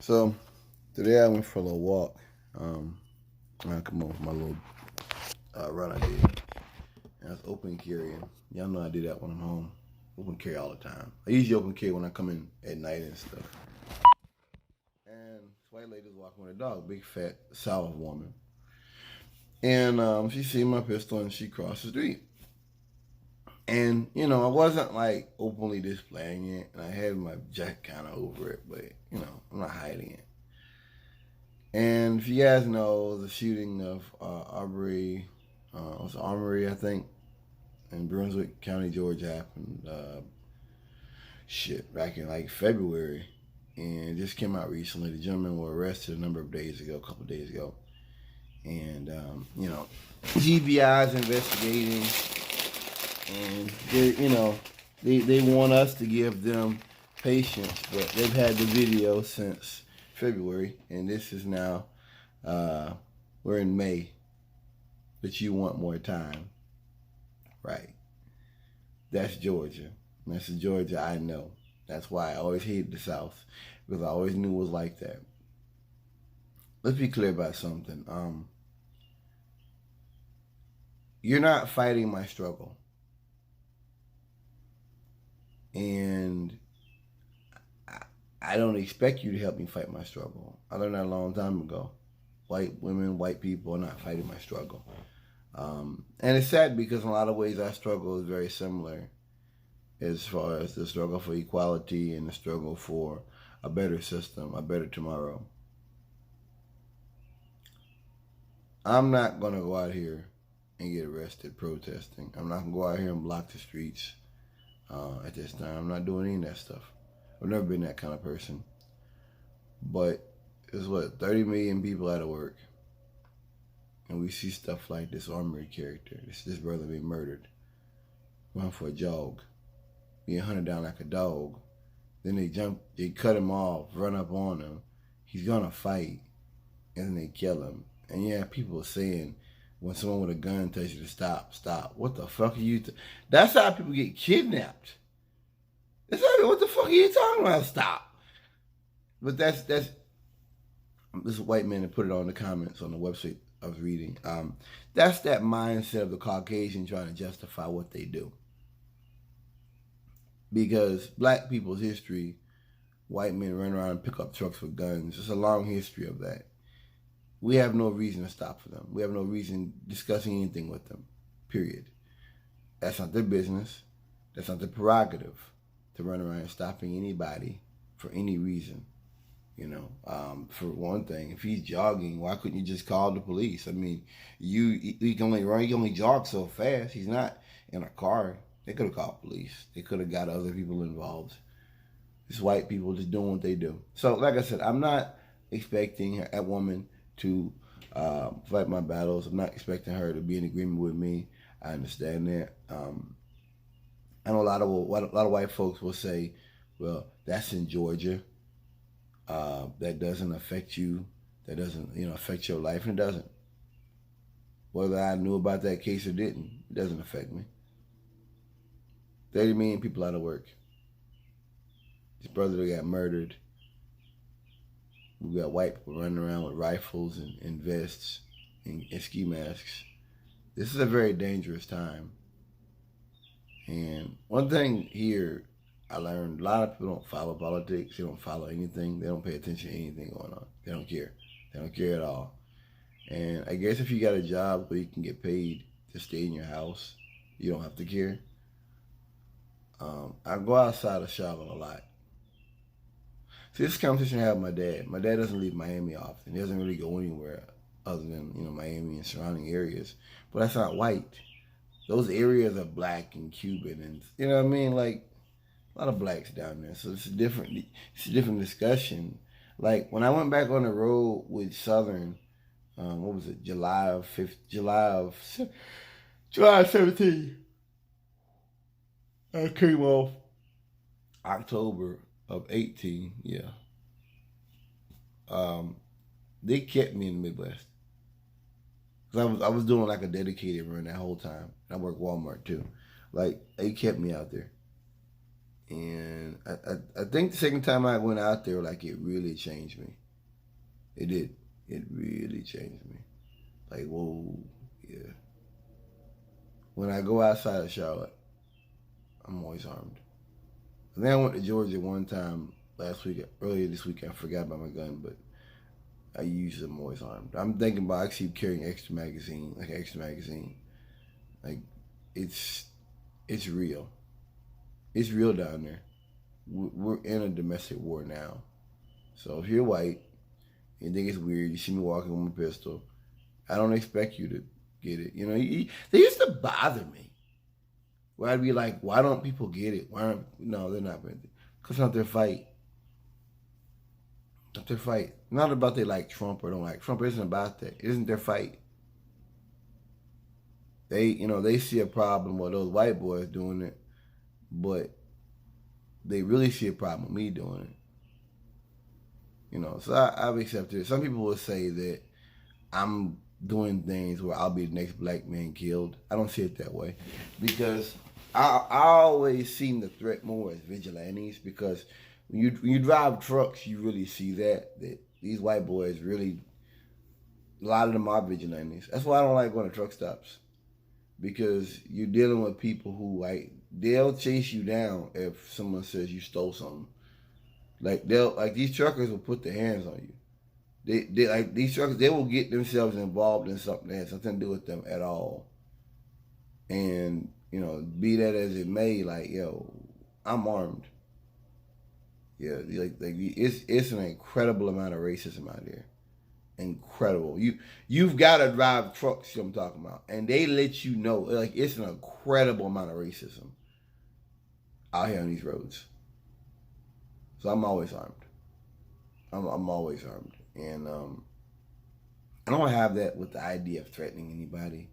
So today I went for a little walk. I come on for my little run I did. And I was open carrying. Y'all know I do that when I'm home. Open carry all the time. I usually open carry when I come in at night and stuff. And this white lady was walking with a dog, big fat South woman. And she seen my pistol and she crossed the street. And I wasn't like openly displaying it, and I had my jacket kind of over it, but I'm not hiding it. And if you guys know, the shooting of Arbery, was Armory, I think, in Brunswick County, Georgia, happened back in like February, and it just came out recently. The gentlemen were arrested a couple of days ago, and GBI is investigating, and they want us to give them patience, but they've had the video since February, and this is now, we're in May, but you want more time, right? That's Georgia. That's the Georgia I know. That's why I always hated the South, because I always knew it was like that. Let's be clear about something. You're not fighting my struggle. And I don't expect you to help me fight my struggle. I learned that a long time ago. White women, white people are not fighting my struggle. And it's sad because in a lot of ways our struggle is very similar as far as the struggle for equality and the struggle for a better system, a better tomorrow. I'm not going to go out here and get arrested protesting. I'm not going to go out here and block the streets at this time. I'm not doing any of that stuff. I've never been that kind of person. But there's 30 million people out of work. And we see stuff like this Armory character, this brother being murdered, going for a jog, being hunted down like a dog. Then they cut him off, run up on him. He's gonna fight, and then they kill him. And yeah, people are saying, when someone with a gun tells you to stop, stop. What the fuck are you? That's how people get kidnapped. What the fuck are you talking about? Stop. But that's this white man that put it on the comments on the website I was reading. That's that mindset of the Caucasian trying to justify what they do. Because black people's history, white men run around and pick up trucks with guns. There's a long history of that. We have no reason to stop for them. We have no reason discussing anything with them, period. That's not their business. That's not their prerogative to run around stopping anybody for any reason. For one thing, if he's jogging, why couldn't you just call the police? I mean, he can only jog so fast. He's not in a car. They could have called police. They could have got other people involved. It's white people just doing what they do. So, like I said, I'm not expecting a woman to fight my battles. I'm not expecting her to be in agreement with me. I understand that. I know a lot of white folks will say, "Well, that's in Georgia. That doesn't affect you. That doesn't, affect your life." And it doesn't. Whether I knew about that case or didn't, it doesn't affect me. 30 million people out of work. His brother that got murdered. We got white people running around with rifles and vests and ski masks. This is a very dangerous time. And one thing here I learned, a lot of people don't follow politics. They don't follow anything. They don't pay attention to anything going on. They don't care. They don't care at all. And I guess if you got a job where you can get paid to stay in your house, you don't have to care. I go outside of Charlotte a lot. See, this conversation I have with my dad. My dad doesn't leave Miami often. He doesn't really go anywhere other than, Miami and surrounding areas. But that's not white. Those areas are black and Cuban, and you know what I mean? Like, a lot of blacks down there. So it's a different discussion. Like, when I went back on the road with Southern, what was it, July 17th. I came off October of 18, yeah. They kept me in the Midwest. Because I was doing like a dedicated run that whole time. I worked Walmart too. Like, they kept me out there. And I think the second time I went out there, like, it really changed me. It did. It really changed me. Like, whoa, yeah. When I go outside of Charlotte, I'm always armed. I think I went to Georgia one time last week, earlier this week. I forgot about my gun, but I usually am always armed. I'm thinking about actually carrying extra magazine. Like, it's real. It's real down there. We're in a domestic war now. So if you're white, you think it's weird, you see me walking with my pistol, I don't expect you to get it. You know, they used to bother me. Where I'd be like, why don't people get it? No, they're not. Because it's not their fight. Not their fight. Not about they like Trump or don't like Trump. It isn't about that. It isn't their fight. They see a problem with those white boys doing it, but they really see a problem with me doing it. So I've accepted it. Some people will say that I'm doing things where I'll be the next black man killed. I don't see it that way, because I always seen the threat more as vigilantes, because when you drive trucks, you really see that these white boys really, a lot of them are vigilantes. That's why I don't like going to truck stops, because you're dealing with people who, like, they'll chase you down if someone says you stole something. Like, these truckers will put their hands on you. They like, these truckers, they will get themselves involved in something that has nothing to do with them at all. And, be that as it may, like, yo, I'm armed. Yeah, it's an incredible amount of racism out there. Incredible. You've got to drive trucks, I'm talking about, and they let you know, like, it's an incredible amount of racism out here on these roads. So I'm always armed. I'm always armed. And I don't have that with the idea of threatening anybody.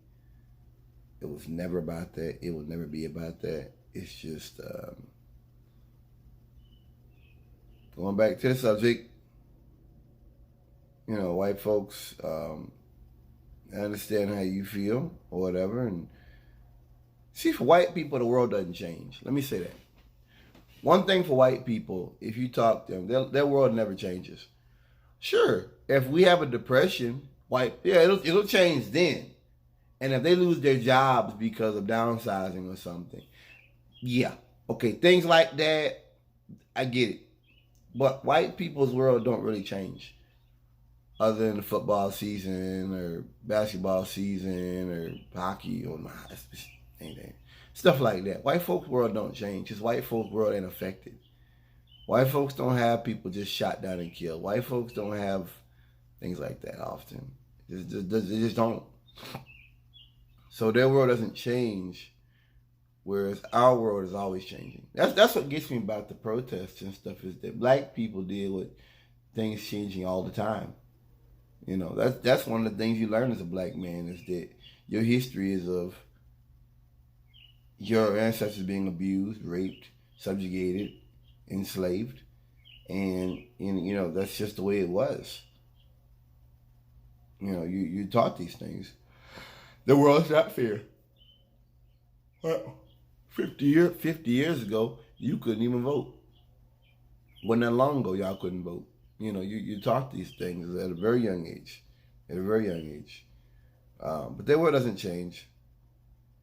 It was never about that. It will never be about that. It's just, going back to the subject, white folks, I understand how you feel or whatever. And see, for white people, the world doesn't change. Let me say that. One thing for white people, if you talk to them, their world never changes. Sure, if we have a depression, it'll change then. And if they lose their jobs because of downsizing or something, yeah, okay, things like that, I get it. But white people's world don't really change, other than the football season or basketball season or hockey or anything. Stuff like that. White folks' world don't change, because white folks' world ain't affected. White folks don't have people just shot down and killed. White folks don't have things like that often. They just don't. So their world doesn't change, whereas our world is always changing. That's what gets me about the protests and stuff, is that black people deal with things changing all the time. That's one of the things you learn as a black man, is that your history is of your ancestors being abused, raped, subjugated, enslaved, and that's just the way it was. You taught these things. The world's not fair. Well, 50 years ago, you couldn't even vote. Wasn't that long ago, y'all couldn't vote. You taught these things at a very young age. But their world doesn't change.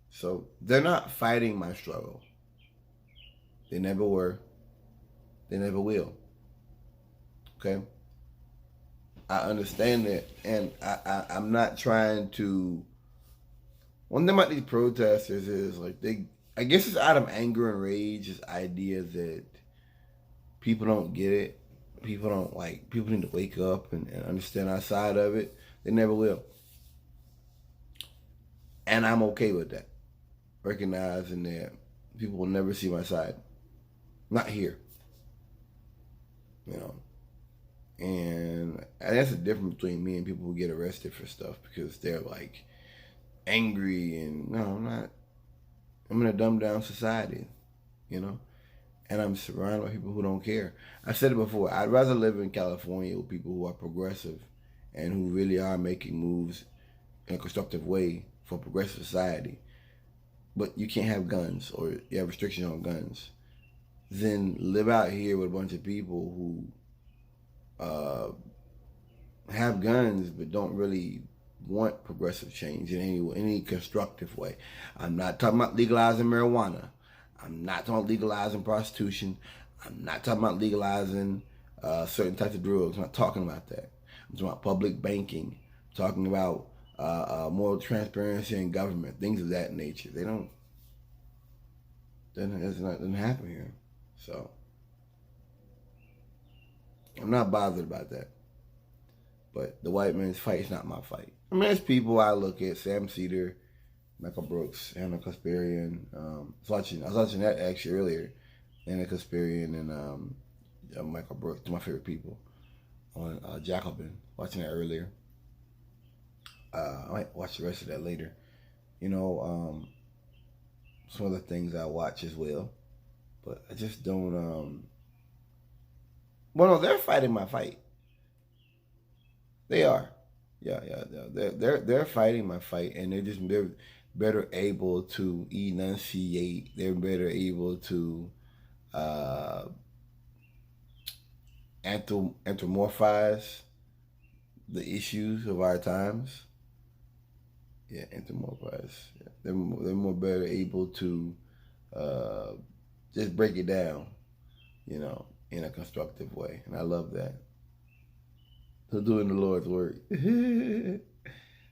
So they're not fighting my struggle. They never were. They never will. Okay? I understand that. And I'm not trying to... One thing about these protesters is, like, I guess it's out of anger and rage, this idea that people don't get it. People need to wake up and understand our side of it. They never will. And I'm okay with that. Recognizing that people will never see my side. Not here. And that's the difference between me and people who get arrested for stuff, because they're like angry, and no, I'm not. I'm in a dumbed down society, and I'm surrounded by people who don't care. I said it before, I'd rather live in California with people who are progressive and who really are making moves in a constructive way for progressive society. But you can't have guns, or you have restrictions on guns. than live out here with a bunch of people who have guns but don't really want progressive change in any constructive way. I'm not talking about legalizing marijuana. I'm not talking about legalizing prostitution. I'm not talking about legalizing certain types of drugs. I'm not talking about that. I'm talking about public banking. I'm talking about more transparency in government, things of that nature. Doesn't happen here. So I'm not bothered about that. But the white man's fight is not my fight. I mean, there's people I look at, Sam Cedar, Michael Brooks, Anna Kasparian. I was watching that actually earlier. Anna Kasparian and Michael Brooks, two of my favorite people on Jacobin. Watching that earlier. I might watch the rest of that later. You know, some other things I watch as well. But I just don't, well, no, they're fighting my fight. They are. Yeah. They're fighting my fight, and they're better able to enunciate. They're better able to anthropomorphize the issues of our times. Yeah, anthropomorphize. Yeah. They're more better able to just break it down, you know, in a constructive way, and I love that. So doing the Lord's work.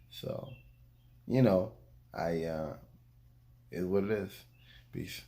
So, you know, is what it is. Peace.